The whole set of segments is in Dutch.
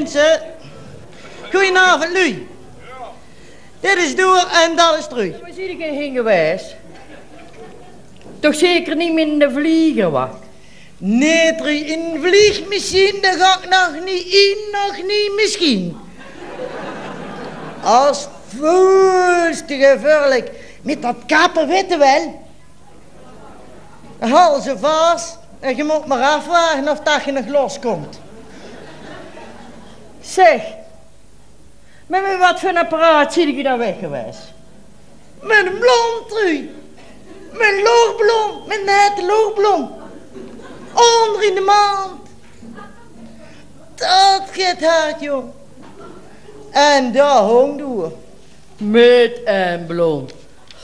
mensen. Goedenavond, Lui. Dit is door en dat is terug. Waar zie ik heen geweest? Toch zeker niet meer in de vlieger, wat? Nee, terug in een vliegmachine, daar ga ik nog niet in, nog niet misschien. Als voelst te gevaarlijk. Met dat kappen weten wel. Hou ze vast en je moet maar afwachten of dat je nog loskomt. Zeg, met wat voor een apparaat zie je daar weg geweest? Met een blond, terug. Met een loogblond, met net een loogblond. Onder in de maand. Dat gaat hard, jong. En daar hong door. Met en blond.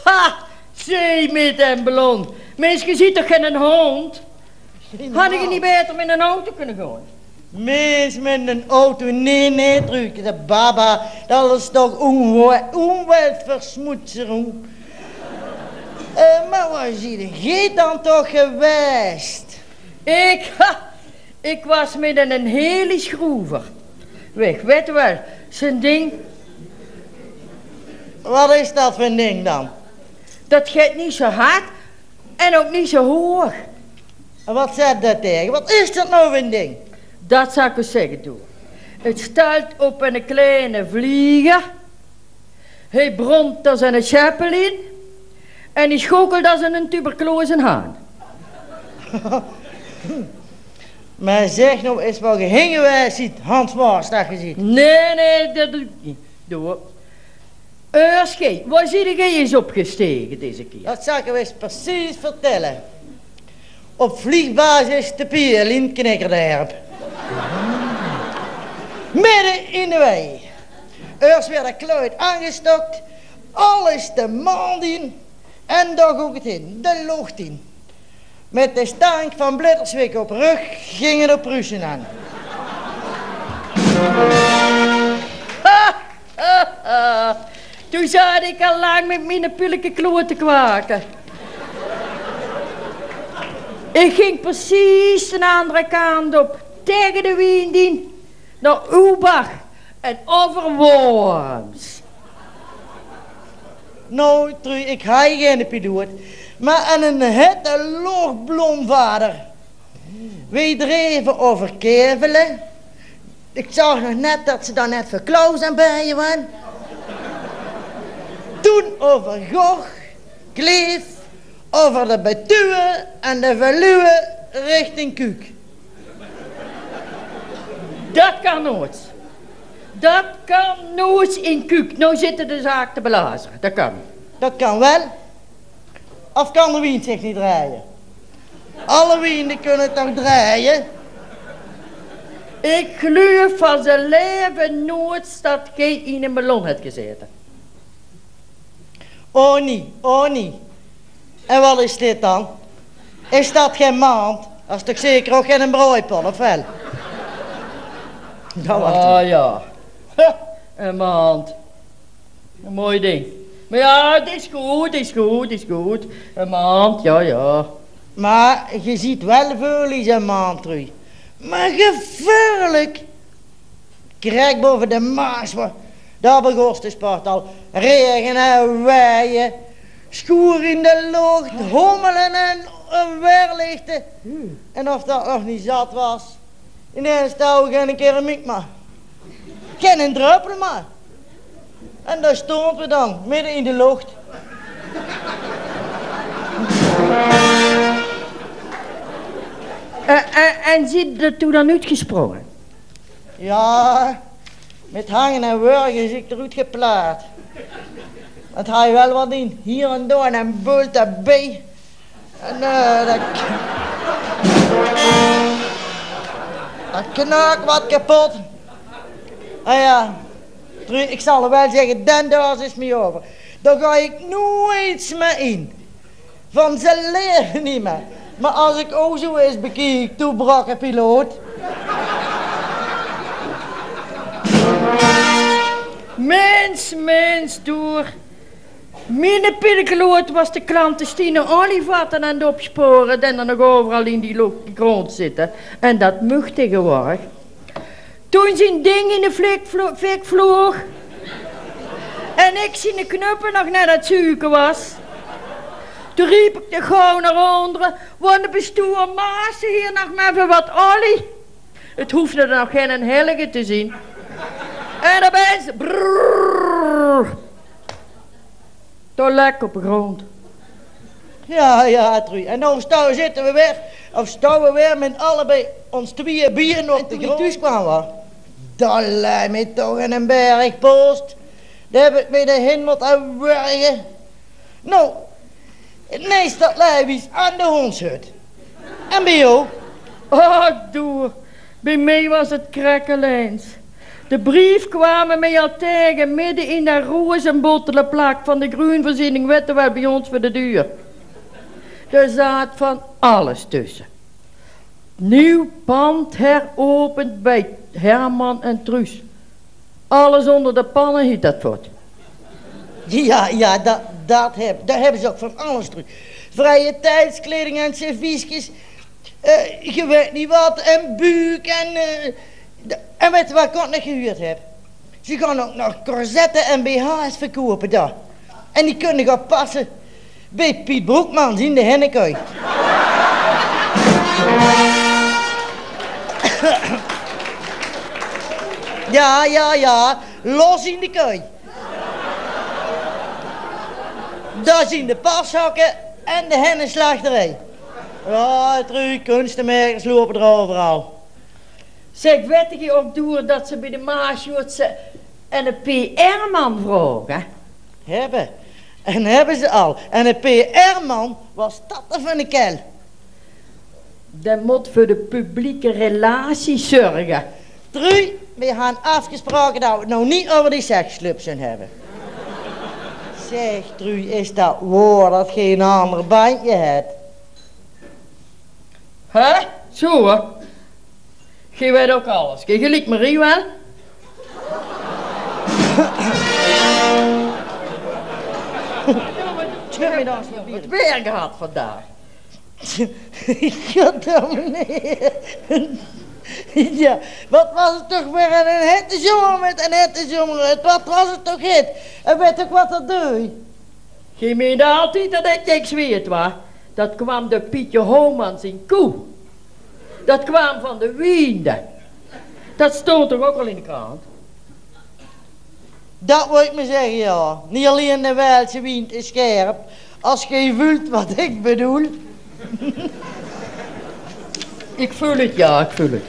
Ha! Zee met en blond. Mens, je ziet toch geen hond? Had je niet beter met een auto kunnen gaan? Mens met een auto, nee, terug. De baba, dat is toch onwelversmoetsering. Maar waar zie je dan toch geweest? Ik was met een hele schroever. Weg, weet je wel, zijn ding. Wat is dat voor een ding dan? Dat gaat niet zo hard en ook niet zo hoog. En wat zegt dat tegen? Wat is dat nou voor een ding? Dat zou ik eens zeggen, toe. Het stelt op een kleine vlieger. Hij bromt als een Zeppelin. En hij schokelt als een tuberculose haan. Maar zeg nou eens wat je hingen wij ziet, Hans Maas, dat je ziet. Nee, dat doe ik niet. Doe. Eurschee, waar zie je eens opgestegen deze keer? Dat zal ik je eens precies vertellen. Op vliegbasis te Piel in het Knikkerderp. Midden in de wei. Eerst werd de kluit aangestokt, alles de maand in en daar ging het in, de lucht in. Met de stank van Blitterswijk op rug gingen de Pruisen aan. Toen zat ik al lang met mijn pulke kloot te kwaken. Ik ging precies de andere kant op, tegen de wind in, naar Oebach en over Worms. Nou, terug, ik ga je geen piloot, maar aan een hette loogblond vader. Wij dreven over Kevelen. Ik zag nog net dat ze dan net voor Klaus aan bij je waren. Toen over Goch, Kleef, over de Betuwe en de Veluwe richting Kuuk. Dat kan nooit. Dat kan nooit in Kuuk. Nou zitten de zaak te belazeren. Dat kan niet. Dat kan wel. Of kan de wind zich niet draaien? Alle winden kunnen toch draaien? Ik geloof van zijn leven nooit dat gij in een ballon hebt gezeten. Oh niet. En wat is dit dan? Is dat geen maand? Dat is toch zeker ook geen brooipot, of wel? Ja. Een maand. Een mooi ding. Maar ja, het is goed. Een maand, ja. Maar je ziet wel veel in zijn maand terug. Maar gevaarlijk. Krijg boven de Maas, daar begon de sport al. Regen en weien. Schoer in de lucht, hommelen en weerlichten. En of dat nog niet zat was, ineens touw geen keramiek maar. Geen druppel maar. En daar stonden we dan, midden in de lucht. En zit er toen dan uitgesprongen? Ja, met hangen en wurgen is ik eruit geplaatst. Dat had je wel wat in, hier en daar en een bult erbij. En dat knaak wat kapot. Ah ja, ik zal er wel zeggen, den daar is me over. Daar ga ik nooit meer in. Van ze leren niet meer. Maar als ik ook zo eens bekijk, toen brak een piloot. Mens, door. Mijn pillengeloot was de clandestine olievatten aan het opsporen en dan nog overal in die grond zitten. En dat mocht tegenwoordig. Toen zijn ding in de fik vloog. En ik zie de knuppen nog net het suiker was. Toen riep ik de gauw naar onderen. Want de bestuur maaste hier nog maar even wat olie. Het hoefde er nog geen een helge te zien. En dan ben ze... Brrrr. Toen lek op de grond. Ja, Trui. En nou zitten we weer, of staan we weer met allebei ons 2 bieren op de grond. Thuis kwamen. Dat lijkt me toch in een bergpost. Daar heb ik me de hemel aan werken. Nou, het meest dat lijf aan de hondshut. En bij jou? Oh, doe. Bij mij was het krakkelijns. De brief kwamen mij al tegen midden in de rozenbottelenplak van de groenvoorziening, weten wel bij ons voor de duur. Er zat van alles tussen. Nieuw pand heropend bij Herman en Truus. Alles onder de pannen hiet dat voort. Ja, dat hebben ze ook van alles terug. Vrije tijdskleding en serviesjes. Je weet niet wat, en buik en weet je wat ik ook nog gehuurd heb? Ze gaan ook nog corsetten en BH's verkopen daar. En die kunnen gaan passen bij Piet Broekmans in de Hennekooi. Ja, los in de kooi. Daar zien de pashakken en de hennenslachterij. Ja, Trui, kunstenmerkers lopen er overal. Zeg, weet je ook door dat ze bij de Maasjoodse en de PR-man vroegen? Hebben ze al. En de PR-man was dat van een kel. Dat moet voor de publieke relaties zorgen. Trui, we gaan afgesproken dat we het nou niet over die seksclubs hebben. Zeg, Trui, is dat waar dat geen ander bandje hebt? Hè? Zo hoor. Je weet ook alles. Je gelijk Marie wel? Het weer gehad vandaag. Goddammee. Ja, wat was het toch weer een hete zomer met een hete zomer. Wat was het toch hit? En weet ook wat dat doet? Je meende altijd dat ik niks weet, waar? Dat kwam de Pietje Homans in Koe. Dat kwam van de Wiende. Dat stond toch ook al in de krant? Dat wil ik me zeggen, ja. Niet alleen de Waalse wind is scherp. Als je voelt wat ik bedoel. Ik voel het, ja, ik voel het.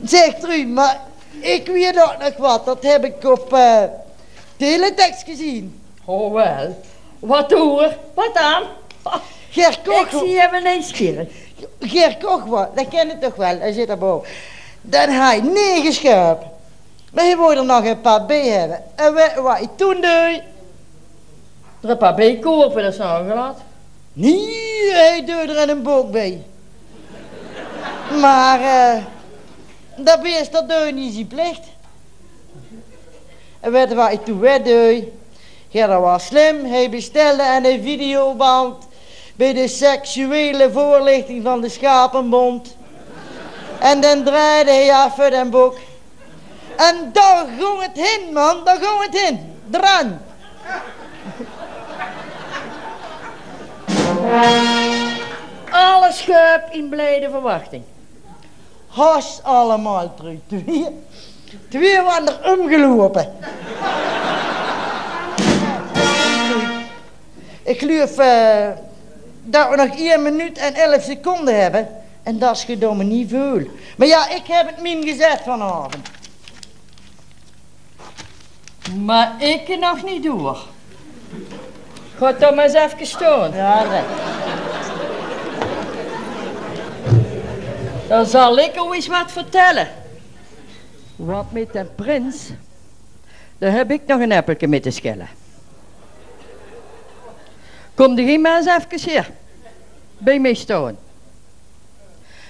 Zeg, Trui, maar ik weet ook nog wat. Dat heb ik op teletext gezien. Oh wel. Wat hoor? Wat dan? Ger Koch. Ik zie hem ineens scheren. Ger Koch, dat ken je toch wel, hij zit daarboven. Dan hij 9 scherp. Maar je moet er nog een paar bij hebben. En weet je wat ik toen deed? Er een paar bij kopen, dat is nou gelaten. Nee, hij deed er een boek bij. Maar, dat beest dat deed niet zijn plicht. En weet je wat ik toen weer deed? Gerda was slim, hij bestelde een videoband bij de seksuele voorlichting van de Schapenbond. En dan draaide hij af voor een boek. En daar ging het heen, man, daar ging het heen. Dran. Alles schuip in blijde verwachting. Has allemaal terug. Twee waren er omgelopen. Ik geloof dat we nog 1 minuut en 11 seconden hebben. En dat is gedomme niet veel. Maar ja, ik heb het min gezet vanavond. Maar ik nog niet door. Gaat dan maar eens even staan. Ja, dat. Dan zal ik ook eens wat vertellen. Want met een prins, daar heb ik nog een appeltje mee te schillen. Kom de maar eens even hier, bij mij staan.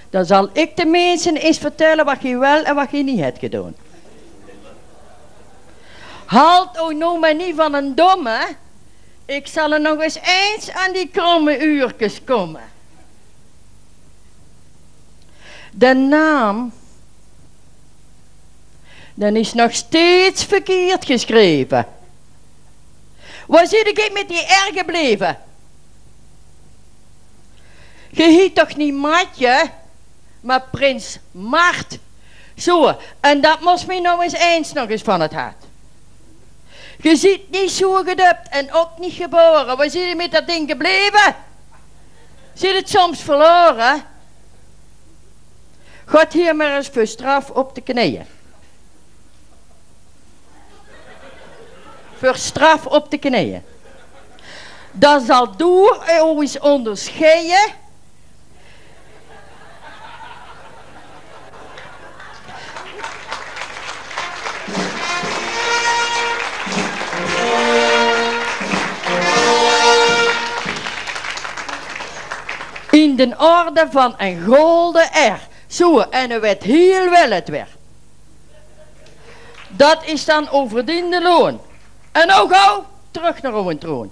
Dan zal ik de mensen eens vertellen wat je wel en wat je niet hebt gedaan. Halt ook nou maar niet van een domme. Ik zal er nog eens aan die kromme uurtjes komen. De naam Dan is nog steeds verkeerd geschreven. Waar zit ik met die R gebleven? Je heet toch niet Matje, maar Prins Mart. Zo, en dat moest mij nou eens nog eens van het hart. Je ziet niet zo gedubt en ook niet geboren. Waar zit je met dat ding gebleven? Zit het soms verloren? Gaat hier maar eens voor straf op de knieën. Voor straf op de knieën. Dan zal door eens onderscheiden. In de orde van een golden R. Zo, en er werd heel wel het weer. Dat is dan overdiende loon. En nou gauw, terug naar uw troon.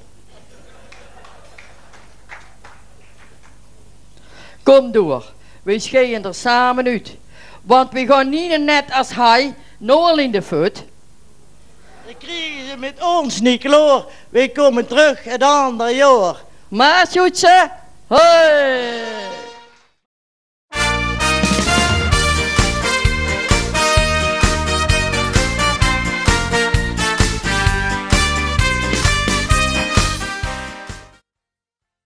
Kom door, we scheiden er samen uit. Want we gaan niet net als hij, nol in de voet. Dan krijgen ze met ons niet klaar. We komen terug het andere jaar. Maar zoet ze, hoi!